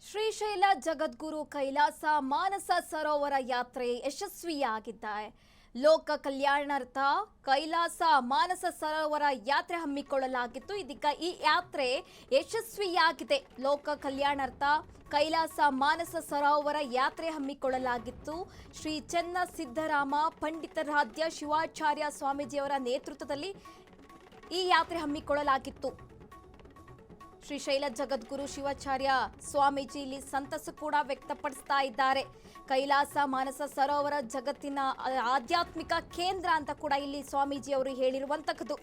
ಶ್ರೀಶೈಲ ಜಗದ್ಗುರು ಕೈಲಾಸ ಮಾನಸ ಸರೋವರ ಯಾತ್ರೆ ಯಶಸ್ವಿಯಾಗಿದೆ. ಲೋಕ ಕಲ್ಯಾಣಾರ್ಥ ಕೈಲಾಸ ಮಾನಸ ಸರೋವರ ಯಾತ್ರೆ ಹಮ್ಮಿಕೊಳ್ಳಲಾಗಿತ್ತು. ಇದೀಗ ಈ ಯಾತ್ರೆ ಯಶಸ್ವಿಯಾಗಿದೆ. ಲೋಕ ಕಲ್ಯಾಣಾರ್ಥ ಕೈಲಾಸ ಮಾನಸ ಸರೋವರ ಯಾತ್ರೆ ಹಮ್ಮಿಕೊಳ್ಳಲಾಗಿತ್ತು. ಶ್ರೀ ಚೆನ್ನ ಸಿದ್ದರಾಮ ಪಂಡಿತಾರಾಧ್ಯ ಶಿವಾಚಾರ್ಯ ಸ್ವಾಮೀಜಿಯವರ ನೇತೃತ್ವದಲ್ಲಿ ಈ ಯಾತ್ರೆ ಹಮ್ಮಿಕೊಳ್ಳಲಾಗಿತ್ತು. ಶ್ರೀಶೈಲ ಜಗದ್ಗುರು ಶಿವಾಚಾರ್ಯ ಸ್ವಾಮೀಜಿ ಇಲ್ಲಿ ಸಂತಸ ಕೂಡ ವ್ಯಕ್ತಪಡಿಸ್ತಾ ಇದ್ದಾರೆ. ಕೈಲಾಸ ಮಾನಸ ಸರೋವರ ಜಗತ್ತಿನ ಆಧ್ಯಾತ್ಮಿಕ ಕೇಂದ್ರ ಅಂತ ಕೂಡ ಇಲ್ಲಿ ಸ್ವಾಮೀಜಿ ಅವರು ಹೇಳಿರುವಂತದ್ದು.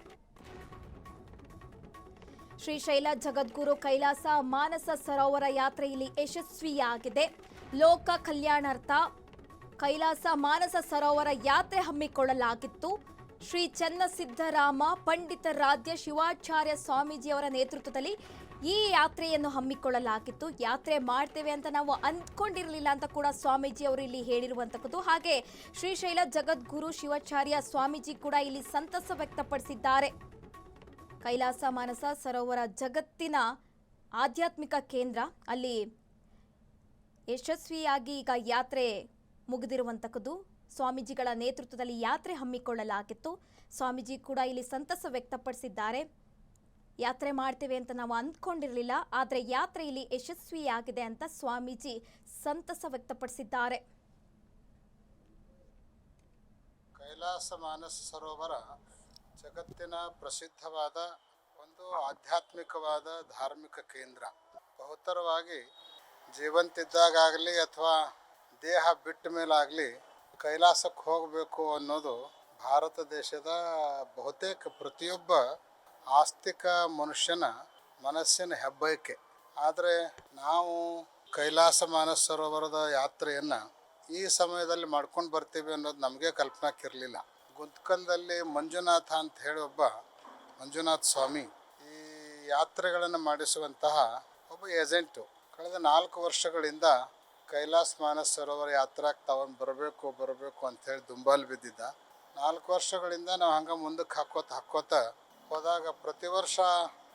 ಶ್ರೀಶೈಲ ಜಗದ್ಗುರು ಕೈಲಾಸ ಮಾನಸ ಸರೋವರ ಯಾತ್ರೆ ಇಲ್ಲಿ ಯಶಸ್ವಿಯಾಗಿದೆ. ಲೋಕ ಕಲ್ಯಾಣಾರ್ಥ ಕೈಲಾಸ ಮಾನಸ ಸರೋವರ ಯಾತ್ರೆ ಹಮ್ಮಿಕೊಳ್ಳಲಾಗಿತ್ತು. ಶ್ರೀ ಚೆನ್ನ ಸಿದ್ದರಾಮ ಪಂಡಿತಾರಾಧ್ಯ ಶಿವಾಚಾರ್ಯ ಸ್ವಾಮೀಜಿಯವರ ನೇತೃತ್ವದಲ್ಲಿ ಈ ಯಾತ್ರೆಯನ್ನು ಹಮ್ಮಿಕೊಳ್ಳಲಾಗಿತ್ತು. ಯಾತ್ರೆ ಮಾಡ್ತೇವೆ ಅಂತ ನಾವು ಅಂದ್ಕೊಂಡಿರಲಿಲ್ಲ ಅಂತ ಕೂಡ ಸ್ವಾಮೀಜಿ ಅವರು ಇಲ್ಲಿ ಹೇಳಿರುವಂತದ್ದು. ಹಾಗೆ ಶ್ರೀಶೈಲ ಜಗದ್ಗುರು ಶಿವಾಚಾರ್ಯ ಸ್ವಾಮೀಜಿ ಕೂಡ ಇಲ್ಲಿ ಸಂತಸ ವ್ಯಕ್ತಪಡಿಸಿದ್ದಾರೆ. ಕೈಲಾಸ ಮಾನಸ ಸರೋವರ ಜಗತ್ತಿನ ಆಧ್ಯಾತ್ಮಿಕ ಕೇಂದ್ರ, ಅಲ್ಲಿ ಯಶಸ್ವಿಯಾಗಿ ಈಗ ಯಾತ್ರೆ ಮುಗಿದಿರುವಂತದ್ದು. ಸ್ವಾಮೀಜಿಗಳ ನೇತೃತ್ವದಲ್ಲಿ ಯಾತ್ರೆ ಹಮ್ಮಿಕೊಳ್ಳಲಾಗಿತ್ತು. ಸ್ವಾಮೀಜಿ ಕೂಡ ಇಲ್ಲಿ ಸಂತಸ ವ್ಯಕ್ತಪಡಿಸಿದ್ದಾರೆ. ಯಾತ್ರೆ ಮಾಡ್ತೇವೆ ಅಂತ ನಾವು ಅಂದ್ಕೊಂಡಿರಲಿಲ್ಲ, ಆದರೆ ಯಾತ್ರೆ ಇಲ್ಲಿ ಯಶಸ್ವಿಯಾಗಿದೆ ಅಂತ ಸ್ವಾಮೀಜಿ ಸಂತಸ ವ್ಯಕ್ತಪಡಿಸಿದ್ದಾರೆ. ಕೈಲಾಸ ಮಾನಸ ಸರೋವರ ಜಗತ್ತಿನ ಪ್ರಸಿದ್ಧವಾದ ಒಂದು ಆಧ್ಯಾತ್ಮಿಕವಾದ ಧಾರ್ಮಿಕ ಕೇಂದ್ರ. ಬಹುತರವಾಗಿ ಜೀವಂತಿದ್ದಾಗಲಿ ಅಥವಾ ದೇಹ ಬಿಟ್ಟ ಮೇಲಾಗಲಿ ಕೈಲಾಸಕ್ಕೆ ಹೋಗಬೇಕು ಅನ್ನೋದು ಭಾರತ ದೇಶದ ಬಹುತೇಕ ಪ್ರತಿಯೊಬ್ಬ ಆಸ್ತಿಕ ಮನುಷ್ಯನ ಮನಸ್ಸಿನ ಹೆಬ್ಬಯಕೆ. ಆದರೆ ನಾವು ಕೈಲಾಸ ಮಾನಸ ಸರೋವರದ ಯಾತ್ರೆಯನ್ನು ಈ ಸಮಯದಲ್ಲಿ ಮಾಡ್ಕೊಂಡು ಬರ್ತೀವಿ ಅನ್ನೋದು ನಮಗೆ ಕಲ್ಪನಾಕ್ಕಿರಲಿಲ್ಲ. ಗುಂತ್ಕಲ್ದಲ್ಲಿ ಮಂಜುನಾಥ ಅಂತ ಹೇಳಿ ಒಬ್ಬ ಮಂಜುನಾಥ ಸ್ವಾಮಿ ಈ ಯಾತ್ರೆಗಳನ್ನು ಮಾಡಿಸುವಂತಹ ಒಬ್ಬ ಏಜೆಂಟು. ಕಳೆದ 4 ವರ್ಷಗಳಿಂದ ಕೈಲಾಸ ಮಾನಸ ಸರೋವರ ಯಾತ್ರಾಕ್ಕೆ ತಾವನ್ನು ಬರಬೇಕು ಅಂಥೇಳಿ ದುಂಬಾಲು ಬಿದ್ದಿದ್ದ. 4 ವರ್ಷಗಳಿಂದ ನಾವು ಹಂಗೆ ಮುಂದಕ್ಕೆ ಹಾಕೋತ ಹೋದಾಗ ಪ್ರತಿ ವರ್ಷ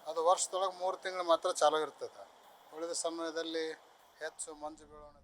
ಅದು ವರ್ಷದೊಳಗೆ 3 ತಿಂಗಳು ಮಾತ್ರ ಚಾಲೂ ಇರ್ತದೆ. ಉಳಿದ ಸಮಯದಲ್ಲಿ ಹೆಚ್ಚು ಮಂಜು ಬೀಳೋಣ